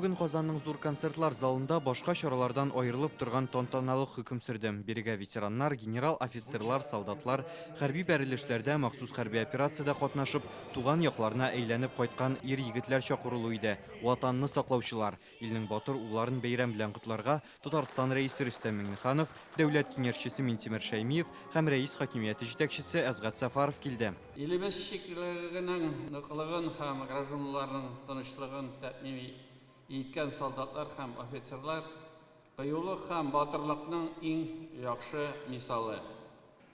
Бүгін Казанның зур концертлар залында башка чаралардан айырылып торган тантаналы хөкем сүрде. Бирегә ветераннар, генерал, офицерлар, солдатлар хәрби бәрелешләрдә махсус хәрби операциядә катнашып, туган якларына әйләнеп кайткан ир-егетләр чакырылу иде. Ватанны саклаучылар, илнең батыр улларын бәйрәм белән котларга Татарстан рәисе Рөстәм Миңнеханов, дәүләт киңәшчесе Минтимер Шәймиев һәм рәис хакимияте җитәкчесе Әзгат Сафаров килде. Илебез чиклегенең ныклыгын һәм гражданнарның тынычлыгын тәэмин иткән солдатлар һәм офицерлар кыюлык һәм батырлыкның иң яхшы мисалы.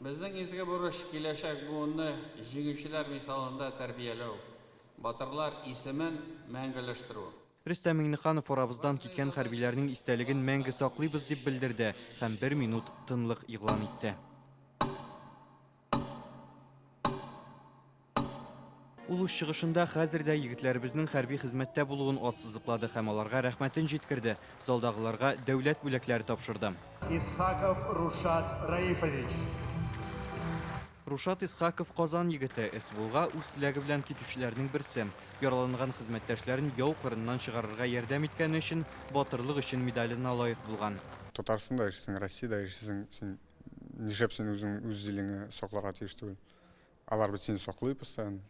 Безнең изге бурыч киләчәк буынны җиңүчеләр мисалында тәрбияләү, батырлар исемен мәңгеләштерү. Рөстәм Миңнеханов арабыздан киткән хәрбиләрнең истәлеген мәңге саклыйбыз дип белдерде һәм 1 минут тынлык игълан итте. Улуш чыгышында хәзердә егетләребезнең хәрби хезмәттә булуын ассызыклады һәм аларга рәхмәтен җиткерде. Залдагыларга дәүләт бүләкләре тапшырды. Исхаков Рушат Раифович. Рушат Исхаков Казан егете СВУга үз теләге белән китүчеләрнең берсе. Яраланган хезмәттәшләрен яу кырыннан чыгарырга ярдәм иткәне өчен батырлык өчен медалена лаек булган. Татарстанда яшисең, Россиядә яшисең, син нишләп син үзең үз җилеңә сакларга тиеш түгел. Алар бит сине саклый постоянно.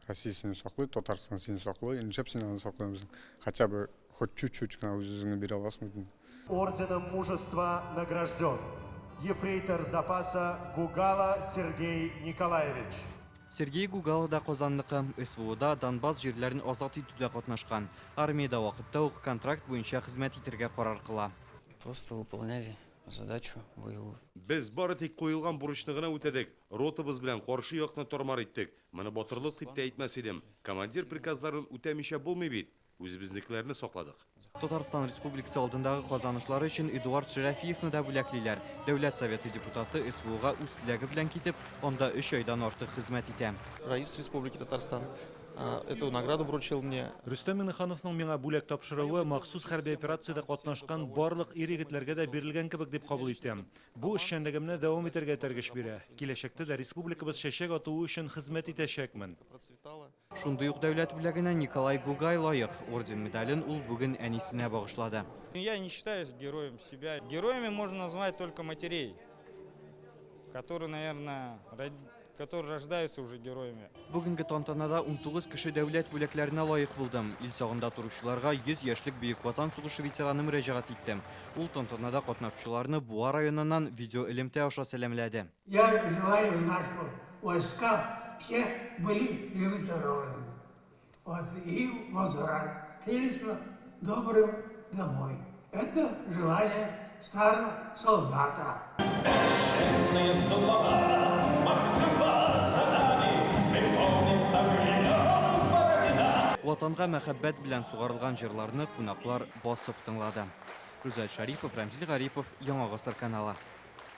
Россия сине саклый, Татарстан сине саклый, нишләп син аны саклыйсың? Хотя бы хоть чуть-чуть гына үзеңне бирә аласың. Орденом мужества награжден ефрейтор запаса Гугала Сергей Николаевич. Сергей Гугала да Казанныкы, СВУда Донбасс җирләрен азат итүдә катнашкан. Армиядә вакытта ук контракт буенча хезмәт итәргә карар кыла. Просто выполняли задачу боевую. Без бары тик куелган бурычны гына үтәдек. Ротабыз белән каршы якны тормар иттек. Моны батырлык дип тә әйтмәс идем. Командир приказларын үтәмичә булмый бит. Үзебезнекеләрне сакладык. Татарстан Республикасы алдындагы казанышлары өчен Эдуард Шәрәфиевны да бүләклиләр. Дәүләт советы депутаты СВУга үз теләге белән китеп, анда 3 айдан артык хезмәт итә. Раис Республики Татарстан эту награду вручил мне. Рөстәм Миңнехановның миңа бүләк тапшыруы махсус хәрби операциядә катнашкан барлык ир-егетләргә дә бирелгән кебек дип кабул итәм. Бу эшчәнлегемне дәвам итәргә тәргеш бирә. Киләчәктә дә республикабыз чәчәк атуы өчен хезмәт итәчәкмен. Шундый ук дәүләт бүләгенә Николай Гугай лаек. Орден медален ул бүген әнисенә багышлады. Я не считаю героем себя. Героями можно назвать только матерей, которые, наверное, которые рождаются уже героями. Бүгенге тантанада 19 кеше дәүләт бүләкләренә лаек булдым. Ил сагында торучыларга 100 яшьлек бөек ватан сугышы ветераны мөрәҗәгать иттем. Ул тантанада катнашучыларны Буа районыннан видео элемтә аша сәламләде. Я желаю нашим войскам всех были живы-здоровыми. Вот и возвратились добрым домой. Это желание старого солдата. Священные слова, Москва за нами, мы помним со времен Бородина. Ватанга мәхәббәт белән сугарылган җырларны кунаклар басып тыңлады. Рүзәл Шарипов, Рамзил Гарипов, Яңа Гасыр каналы.